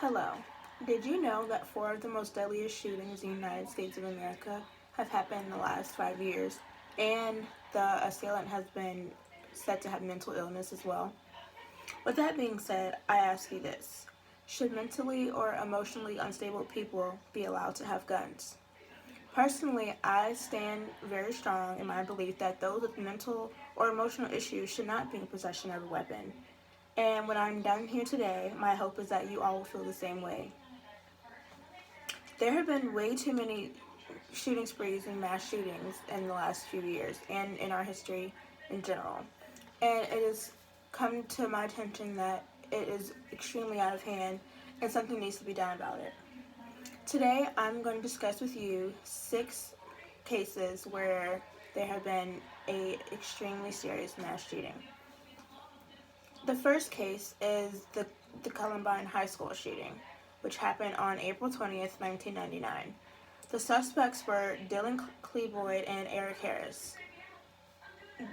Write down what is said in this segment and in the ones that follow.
Hello. Did you know that four of the most deadliest shootings in the United States of America have happened in the last 5 years, and the assailant has been said to have mental illness as well? With that being said, I ask you this. Should mentally or emotionally unstable people be allowed to have guns? Personally, I stand very strong in my belief that those with mental or emotional issues should not be in possession of a weapon. And when I'm done here today, my hope is that you all will feel the same way. There have been way too many shooting sprees and mass shootings in the last few years and in our history in general. And it has come to my attention that it is extremely out of hand and something needs to be done about it. Today, I'm going to discuss with you 6 cases where there have been a extremely serious mass shooting. The first case is the Columbine High School shooting, which happened on April 20th, 1999. The suspects were Dylan Klebold and Eric Harris,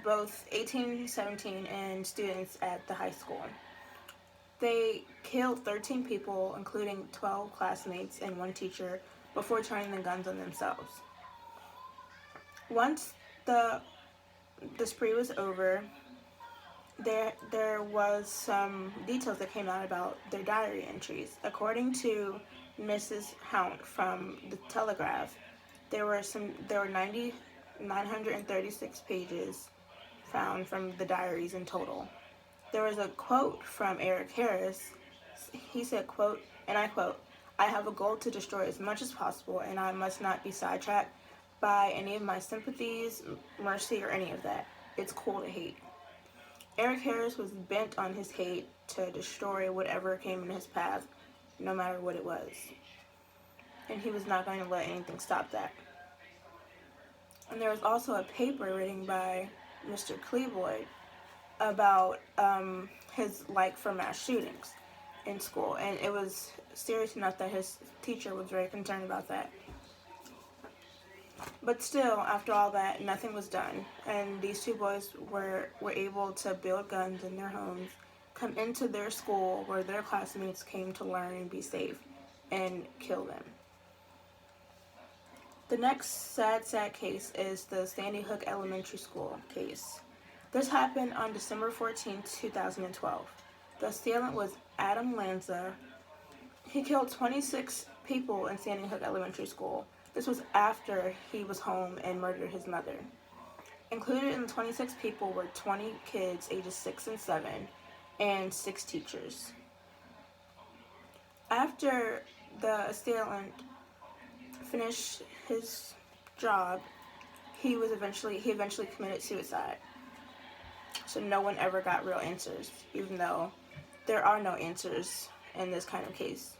both 18, 17, and students at the high school. They killed 13 people, including 12 classmates and one teacher, before turning the guns on themselves. Once the spree was over, there was some details that came out about their diary entries. According to Mrs. Hount from the Telegraph, there were 936 pages found from the diaries in total. There was a quote from Eric Harris. He said, quote, and I quote, "I have a goal to destroy as much as possible, and I must not be sidetracked by any of my sympathies, mercy, or any of that. It's cool to hate." Eric Harris was bent on his hate to destroy whatever came in his path, no matter what it was. And he was not going to let anything stop that. And there was also a paper written by Mr. Klebold about his like for mass shootings in school. And it was serious enough that his teacher was very concerned about that. But still, after all that, nothing was done, and these two boys were able to build guns in their homes, come into their school where their classmates came to learn and be safe, and kill them. The next sad case is the Sandy Hook Elementary School case. This happened on December 14, 2012. The assailant was Adam Lanza. He killed 26 people in Sandy Hook Elementary School. This was after he was home and murdered his mother. Included in the 26 people were 20 kids ages 6 and 7 and 6 teachers. After the assailant finished his job, he eventually committed suicide. So no one ever got real answers, even though there are no answers in this kind of case.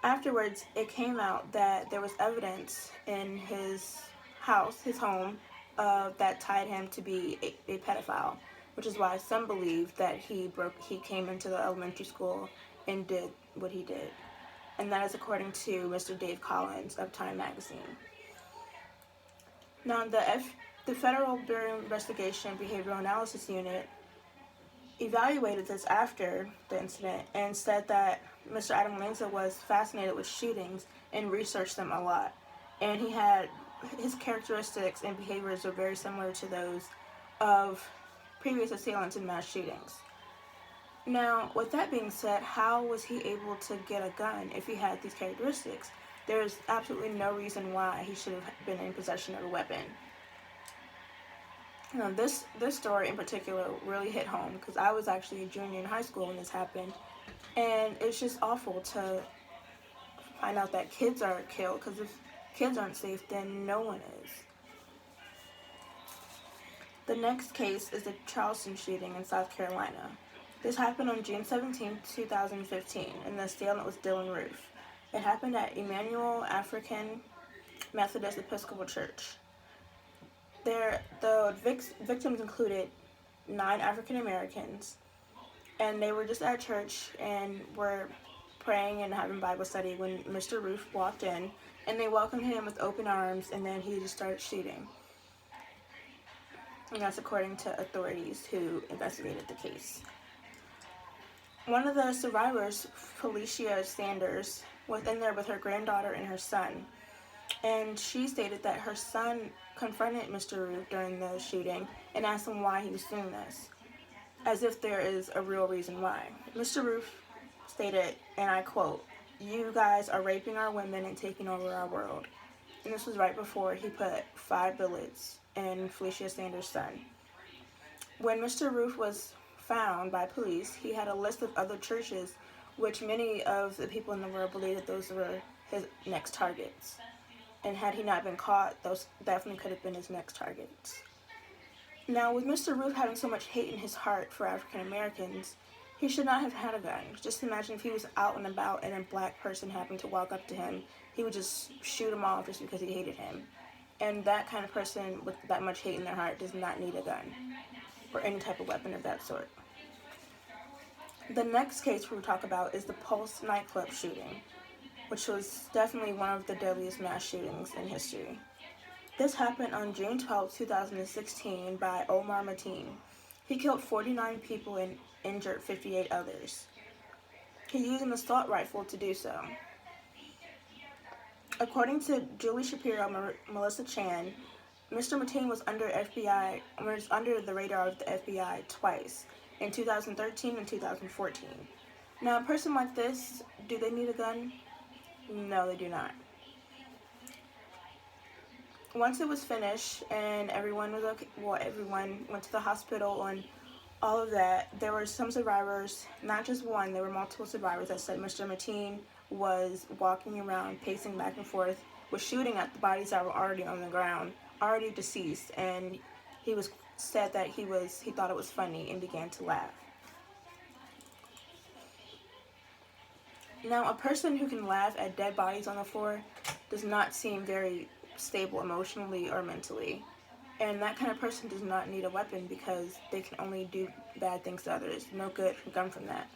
Afterwards, it came out that there was evidence in his house, his home, that tied him to be a pedophile, which is why some believe that he came into the elementary school and did what he did. And that is according to Mr. Dave Collins of Time magazine. Now, the Federal Bureau of Investigation Behavioral Analysis Unit evaluated this after the incident and said that Mr. Adam Lanza was fascinated with shootings and researched them a lot. And his characteristics and behaviors were very similar to those of previous assailants in mass shootings. Now, with that being said, how was he able to get a gun if he had these characteristics? There's absolutely no reason why he should have been in possession of a weapon. Now, this story in particular really hit home because I was actually a junior in high school when this happened, and it's just awful to find out that kids are killed, because if kids aren't safe, then no one is. The next case is the Charleston shooting in South Carolina. This happened on June 17, 2015, and the assailant was Dylan Roof. It happened at Emmanuel African Methodist Episcopal Church. The victims included 9 African Americans, and they were just at church and were praying and having Bible study when Mr. Roof walked in, and they welcomed him with open arms, and then he just started shooting. And that's according to authorities who investigated the case. One of the survivors, Felicia Sanders, was in there with her granddaughter and her son. And she stated that her son confronted Mr. Roof during the shooting and asked him why he was doing this, as if there is a real reason why. Mr. Roof stated, and I quote, "You guys are raping our women and taking over our world." And this was right before he put 5 bullets in Felicia Sanders' son. When Mr. Roof was found by police, he had a list of other churches, which many of the people in the world believed that those were his next targets. And had he not been caught, those definitely could have been his next targets. Now, with Mr. Roof having so much hate in his heart for African Americans, he should not have had a gun. Just imagine if he was out and about and a black person happened to walk up to him, he would just shoot him off just because he hated him. And that kind of person with that much hate in their heart does not need a gun or any type of weapon of that sort. The next case we'll talk about is the Pulse nightclub shooting, which was definitely one of the deadliest mass shootings in history. This happened on June 12, 2016 by Omar Mateen. He killed 49 people and injured 58 others. He used an assault rifle to do so. According to Julie Shapiro and Melissa Chan, Mr. Mateen was under the radar of the FBI twice, in 2013 and 2014. Now, a person like this, do they need a gun? No, they do not. Once it was finished and everyone was okay, everyone went to the hospital and all of that, there were some survivors, not just one, there were multiple survivors that said Mr. Mateen was walking around, pacing back and forth, was shooting at the bodies that were already on the ground, already deceased, and he said that he thought it was funny and began to laugh. Now, a person who can laugh at dead bodies on the floor does not seem very stable emotionally or mentally. And that kind of person does not need a weapon because they can only do bad things to others. No good can come from that.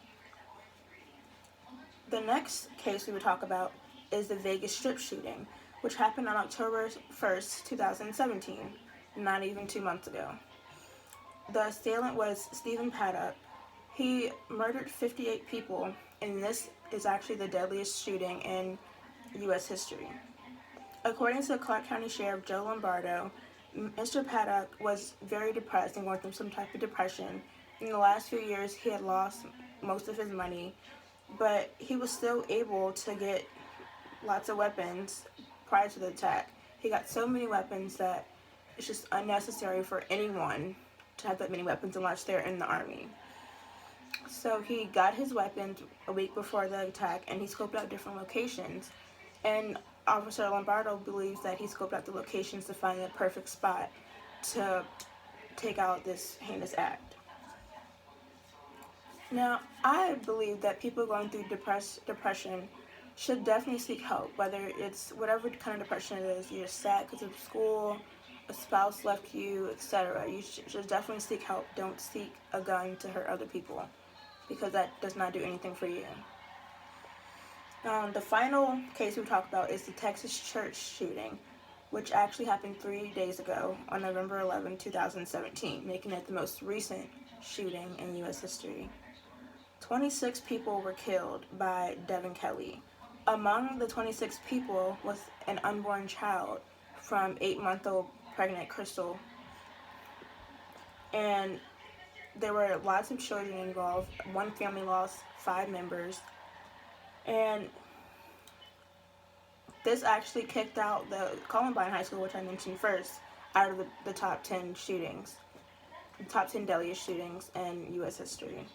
The next case we would talk about is the Vegas Strip shooting, which happened on October 1st, 2017, not even 2 months ago. The assailant was Stephen Paddock. He murdered 58 people, and this is actually the deadliest shooting in U.S. history. According to Clark County Sheriff Joe Lombardo, Mr. Paddock was very depressed and going through some type of depression. In the last few years, he had lost most of his money, but he was still able to get lots of weapons prior to the attack. He got so many weapons that it's just unnecessary for anyone to have that many weapons unless they're in the Army. So he got his weapons a week before the attack, and he scoped out different locations. And Officer Lombardo believes that he scoped out the locations to find the perfect spot to take out this heinous act. Now, I believe that people going through depression should definitely seek help, whether it's whatever kind of depression it is. You're sad because of school, a spouse left you, etc. You should definitely seek help. Don't seek a gun to hurt other people, because that does not do anything for you. The final case we talk about is the Texas church shooting, which actually happened 3 days ago on November 11, 2017, making it the most recent shooting in U.S. history. 26 people were killed by Devin Kelly. Among the 26 people was an unborn child from 8-month-old pregnant Crystal. And there were lots of children involved. One family lost 5 members. And this actually kicked out the Columbine High School, which I mentioned first, out of the top 10 shootings, the top 10 deadliest shootings in U.S. history.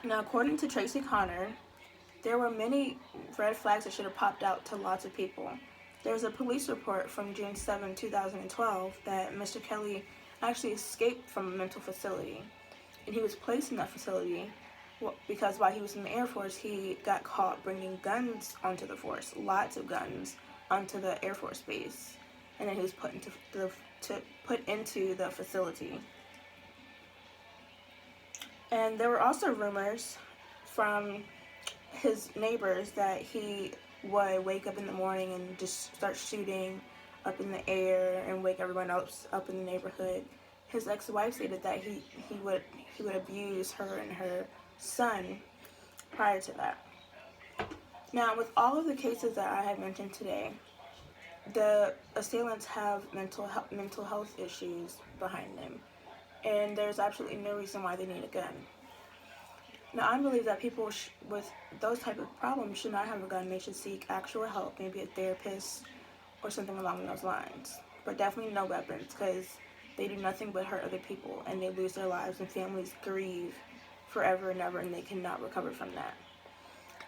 Now, according to Tracy Connor, there were many red flags that should have popped out to lots of people. There's a police report from June 7, 2012, that Mr. Kelly actually escaped from a mental facility, and he was placed in that facility because while he was in the Air Force, he got caught bringing guns onto the force, lots of guns, onto the Air Force base, and then he was put into the facility. And there were also rumors from his neighbors that he would wake up in the morning and just start shooting up in the air and wake everyone else up in the neighborhood. His ex-wife stated that he would abuse her and her son prior to that. Now, with all of the cases that I have mentioned today, the assailants have mental health issues behind them, and there's absolutely no reason why they need a gun. Now, I believe that people with those type of problems should not have a gun. They should seek actual help, maybe a therapist or something along those lines. But definitely no weapons, because they do nothing but hurt other people, and they lose their lives, and families grieve forever and ever, and they cannot recover from that.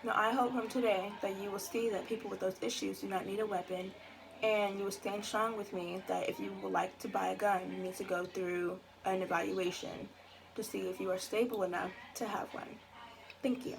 Now, I hope from today that you will see that people with those issues do not need a weapon, and you will stand strong with me that if you would like to buy a gun, you need to go through an evaluation to see if you are stable enough to have one. Thank you.